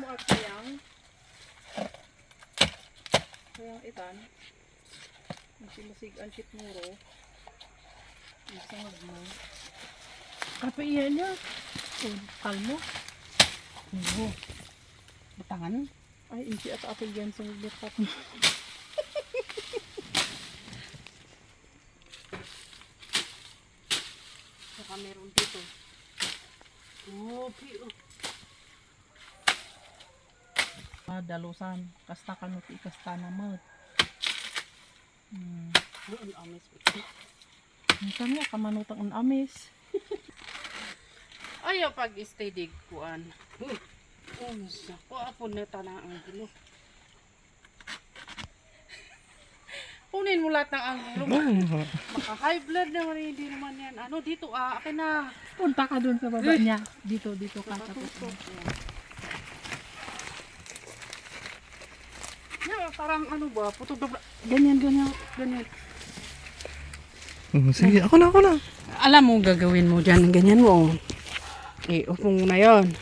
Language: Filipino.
agkayang. Kayang itan. Masimasig ang kitmuro. Isang mo. Apa iya niya? Kalmo. Oo. Batangan. Ay, hindi at apel yan sa lipat. Saka meron dito. Oh, piyo. Dalusan. Kasta kanot ikasta na mo. Ang amis. Minsan nga, kamanutang ang amis. Ayaw pag-stay dig kuan. Ko apon na tanang ang gulo. Kunin mo lahat ng anggulo. Maka high blood naman, hindi naman yan. Ano dito akin na. Punta ka dun sa baba niya. Dito ka tapos. Yeah, parang ano ba, puto dobra. Ganyan. Sige, ako na. Alam mo gagawin mo dyan, ganyan mo. Upong na yon.